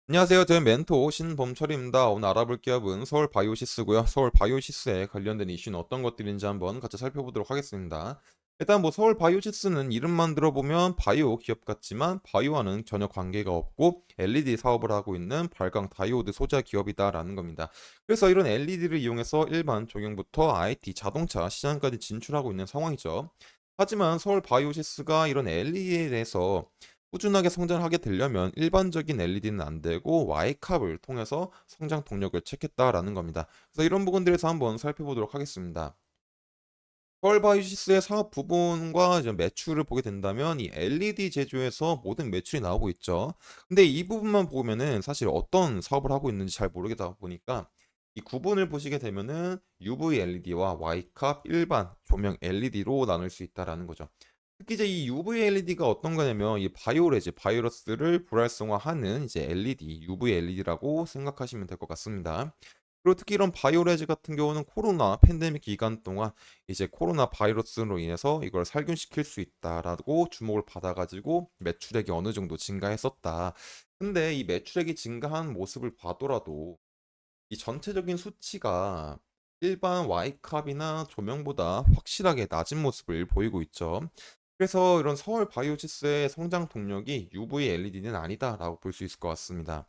안녕하세요. 저는 멘토 신범철입니다. 오늘 알아볼 기업은 서울 바이오시스고요. 서울 바이오시스에 관련된 이슈는 어떤 것들인지 한번 같이 살펴보도록 하겠습니다. 일단 뭐 서울 바이오시스는 이름만 들어보면 바이오 기업 같지만 바이오와는 전혀 관계가 없고 LED 사업을 하고 있는 발광 다이오드 소재 기업이다라는 겁니다. 그래서 이런 LED를 이용해서 일반 조경부터 IT, 자동차 시장까지 진출하고 있는 상황이죠. 하지만 서울 바이오시스가 이런 LED에 대해서 꾸준하게 성장하게 되려면 일반적인 LED는 안 되고 Y캅을 통해서 성장 동력을 찾겠다라는 겁니다. 그래서 이런 부분들에서 한번 살펴보도록 하겠습니다. 펄바이시스의 사업 부분과 이제 매출을 보게 된다면 이 LED 제조에서 모든 매출이 나오고 있죠. 근데 이 부분만 보면은 사실 어떤 사업을 하고 있는지 잘 모르겠다 보니까 이 구분을 보시게 되면은 UV LED와 Y캅 일반 조명 LED로 나눌 수 있다라는 거죠. 특히 이제 이 UV LED가 어떤 거냐면 이 바이오레즈, 바이러스를 불활성화하는 이제 LED, UV LED라고 생각하시면 될 것 같습니다. 그리고 특히 이런 바이오레즈 같은 경우는 코로나 팬데믹 기간 동안 이제 코로나 바이러스로 인해서 이걸 살균시킬 수 있다라고 주목을 받아가지고 매출액이 어느 정도 증가했었다. 근데 이 매출액이 증가한 모습을 봐더라도 이 전체적인 수치가 일반 Y캅이나 조명보다 확실하게 낮은 모습을 보이고 있죠. 그래서 이런 서울 바이오시스의 성장 동력이 UV LED는 아니다라고 볼 수 있을 것 같습니다.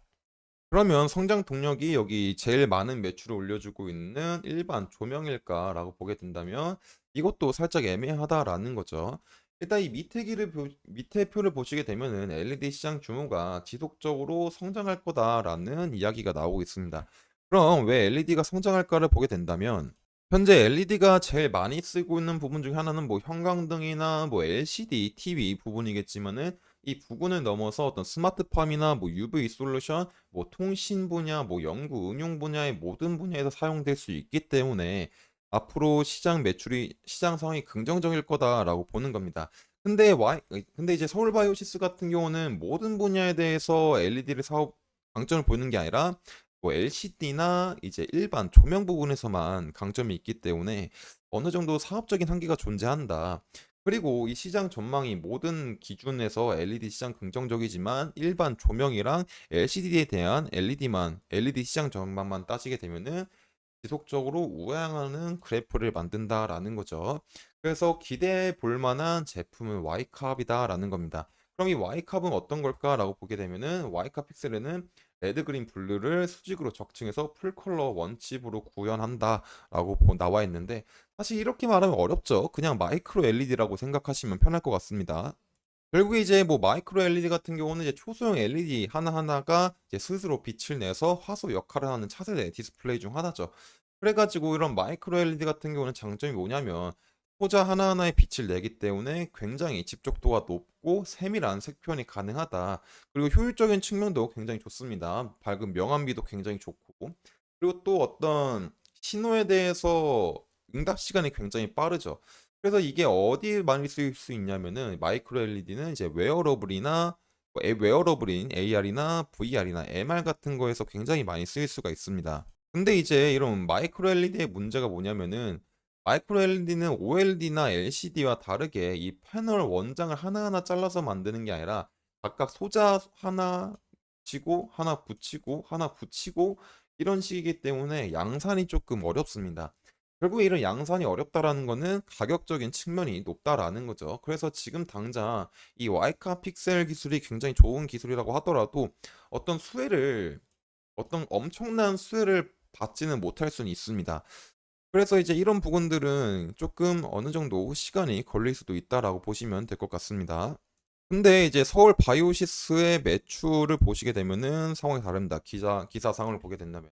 그러면 성장 동력이 여기 제일 많은 매출을 올려주고 있는 일반 조명일까라고 보게 된다면 이것도 살짝 애매하다라는 거죠. 일단 이 밑에 표를 보시게 되면은 LED 시장 규모가 지속적으로 성장할 거다라는 이야기가 나오고 있습니다. 그럼 왜 LED가 성장할까를 보게 된다면 현재 LED가 제일 많이 쓰고 있는 부분 중에 하나는 뭐 형광등이나 뭐 LCD, TV 부분이겠지만은 이 부분을 넘어서 어떤 스마트팜이나 뭐 UV 솔루션, 뭐 통신 분야, 뭐 연구 응용 분야의 모든 분야에서 사용될 수 있기 때문에 앞으로 시장 매출이 시장 상황이 긍정적일 거다라고 보는 겁니다. 근데 이제 서울바이오시스 같은 경우는 모든 분야에 대해서 LED를 사업 강점을 보이는 게 아니라 뭐 LCD나 이제 일반 조명 부분에서만 강점이 있기 때문에 어느 정도 사업적인 한계가 존재한다. 그리고 이 시장 전망이 모든 기준에서 LED 시장 긍정적이지만 일반 조명이랑 LCD에 대한 LED 시장 전망만 따지게 되면은 지속적으로 우양하는 그래프를 만든다라는 거죠. 그래서 기대해 볼 만한 제품은 Y캅이다라는 겁니다. 그럼 이 Y캅은 어떤 걸까라고 보게 되면은 Y캅 픽셀에는 레드, 그린, 블루를 수직으로 적층해서 풀 컬러 원칩으로 구현한다라고 나와 있는데 사실 이렇게 말하면 어렵죠. 그냥 마이크로 LED라고 생각하시면 편할 것 같습니다. 결국에 이제 뭐 마이크로 LED 같은 경우는 이제 초소형 LED 하나하나가 이제 스스로 빛을 내서 화소 역할을 하는 차세대 디스플레이 중 하나죠. 그래가지고 이런 마이크로 LED 같은 경우는 장점이 뭐냐면 소자 하나하나에 빛을 내기 때문에 굉장히 집적도가 높고 세밀한 색표현이 가능하다. 그리고 효율적인 측면도 굉장히 좋습니다. 밝은 명암비도 굉장히 좋고. 그리고 또 어떤 신호에 대해서 응답 시간이 굉장히 빠르죠. 그래서 이게 어디에 많이 쓰일 수 있냐면은 마이크로 LED는 이제 웨어러블이나 웨어러블인 AR이나 VR이나 MR 같은 거에서 굉장히 많이 쓰일 수가 있습니다. 근데 이제 이런 마이크로 LED의 문제가 뭐냐면은 마이크로 LED는 OLED나 LCD와 다르게 이 패널 원장을 하나하나 잘라서 만드는 게 아니라 각각 소자 하나 치고 하나 붙이고 하나 붙이고 이런 식이기 때문에 양산이 조금 어렵습니다. 결국에 이런 양산이 어렵다라는 거는 가격적인 측면이 높다라는 거죠. 그래서 지금 당장 이 와이카 픽셀 기술이 굉장히 좋은 기술이라고 하더라도 어떤 수혜를 어떤 엄청난 수혜를 받지는 못할 수는 있습니다. 그래서 이제 이런 부분들은 조금 어느 정도 시간이 걸릴 수도 있다라고 보시면 될 것 같습니다. 근데 이제 서울 바이오시스의 매출을 보시게 되면은 상황이 다릅니다. 기사상을 보게 된다면.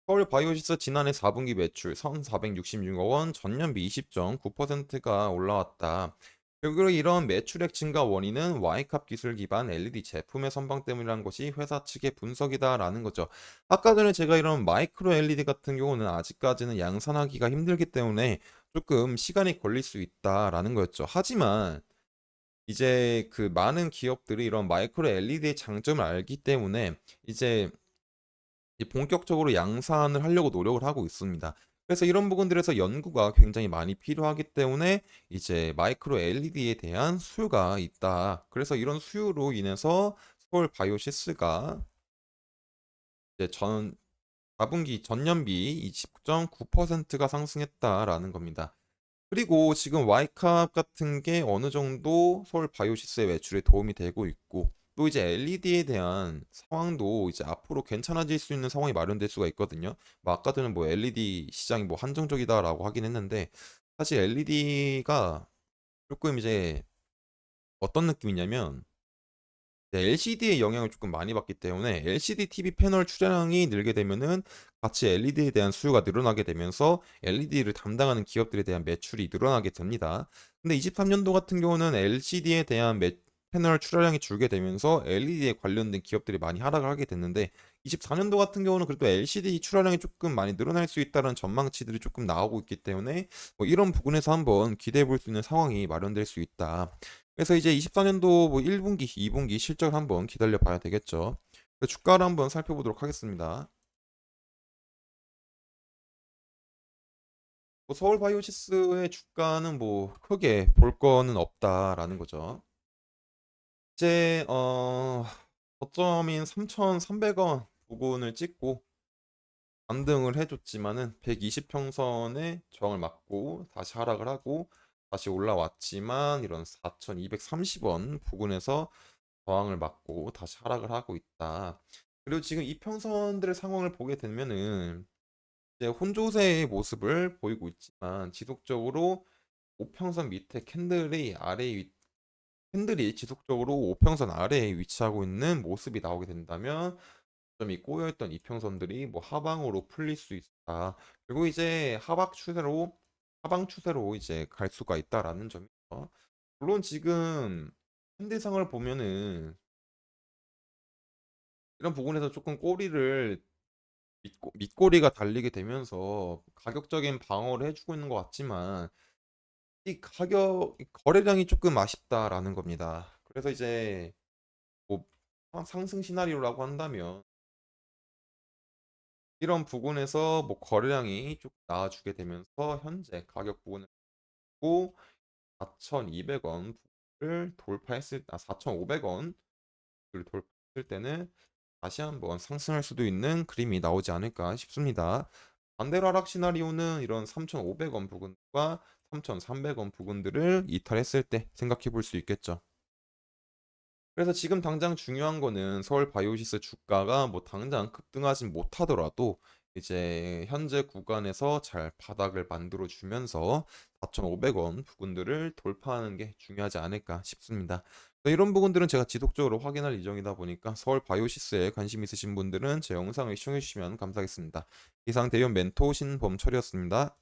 서울 바이오시스 지난해 4분기 매출 1,466억 원, 전년비 20.9%가 올라왔다. 결국에 이런 매출액 증가 원인은 Y캅 기술 기반 LED 제품의 선방 때문이라는 것이 회사 측의 분석이다라는 거죠. 아까 전에 제가 이런 마이크로 LED 같은 경우는 아직까지는 양산하기가 힘들기 때문에 조금 시간이 걸릴 수 있다라는 거였죠. 하지만 이제 그 많은 기업들이 이런 마이크로 LED의 장점을 알기 때문에 이제 본격적으로 양산을 하려고 노력을 하고 있습니다. 그래서 이런 부분들에서 연구가 굉장히 많이 필요하기 때문에 이제 마이크로 LED에 대한 수요가 있다. 그래서 이런 수요로 인해서 서울 바이오시스가 이제 4분기 전년비 20.9%가 상승했다라는 겁니다. 그리고 지금 와이캅 같은 게 어느 정도 서울 바이오시스의 매출에 도움이 되고 있고, 또 이제 LED에 대한 상황도 이제 앞으로 괜찮아질 수 있는 상황이 마련될 수가 있거든요. 뭐 아까 전에 뭐 LED 시장이 뭐 한정적이다라고 하긴 했는데, 사실 LED가 조금 이제 어떤 느낌이냐면, LCD의 영향을 조금 많이 받기 때문에 LCD TV 패널 출하량이 늘게 되면은 같이 LED에 대한 수요가 늘어나게 되면서 LED를 담당하는 기업들에 대한 매출이 늘어나게 됩니다. 근데 23년도 같은 경우는 LCD에 대한 패널 출하량이 줄게 되면서 LED에 관련된 기업들이 많이 하락을 하게 됐는데, 24년도 같은 경우는 그래도 LCD 출하량이 조금 많이 늘어날 수 있다는 전망치들이 조금 나오고 있기 때문에 뭐 이런 부분에서 한번 기대해 볼 수 있는 상황이 마련될 수 있다. 그래서 이제 24년도 뭐 1분기, 2분기 실적 한번 기다려 봐야 되겠죠. 주가를 한번 살펴보도록 하겠습니다. 뭐 서울 바이오시스의 주가는 뭐 크게 볼 거는 없다라는 거죠. 이제 저점인 3,300원 부근을 찍고 반등을 해줬지만은 120평선에 저항을 맞고 다시 하락을 하고 다시 올라왔지만 이런 4,230원 부근에서 저항을 맞고 다시 하락을 하고 있다. 그리고 지금 이평선들의 상황을 보게 되면은 이제 혼조세의 모습을 보이고 있지만 지속적으로 5평선 밑에 캔들이 지속적으로 5평선 아래에 위치하고 있는 모습이 나오게 된다면 좀 이 꼬여있던 이평선들이 뭐 하방으로 풀릴 수 있다. 그리고 이제 하방 추세로 이제 갈 수가 있다라는 점이죠. 물론 지금 현대상을 보면은 이런 부분에서 조금 밑꼬리가 달리게 되면서 가격적인 방어를 해주고 있는 것 같지만 이 거래량이 조금 아쉽다라는 겁니다. 그래서 이제 뭐 상승 시나리오라고 한다면 이런 부분에서 뭐 거래량이 쭉 나와주게 되면서 현재 가격 부분을 보고 4,200원을 돌파했을 4,500원을 돌파했을 때는 다시 한번 상승할 수도 있는 그림이 나오지 않을까 싶습니다. 반대로 하락 시나리오는 이런 3,500원 부근과 3,300원 부근들을 이탈했을 때 생각해 볼 수 있겠죠. 그래서 지금 당장 중요한 거는 서울 바이오시스 주가가 뭐 당장 급등하진 못하더라도 이제 현재 구간에서 잘 바닥을 만들어 주면서 4,500원 부근들을 돌파하는 게 중요하지 않을까 싶습니다. 이런 부분들은 제가 지속적으로 확인할 예정이다 보니까 서울 바이오시스에 관심 있으신 분들은 제 영상을 시청해 주시면 감사하겠습니다. 이상 대형 멘토 신범철이었습니다.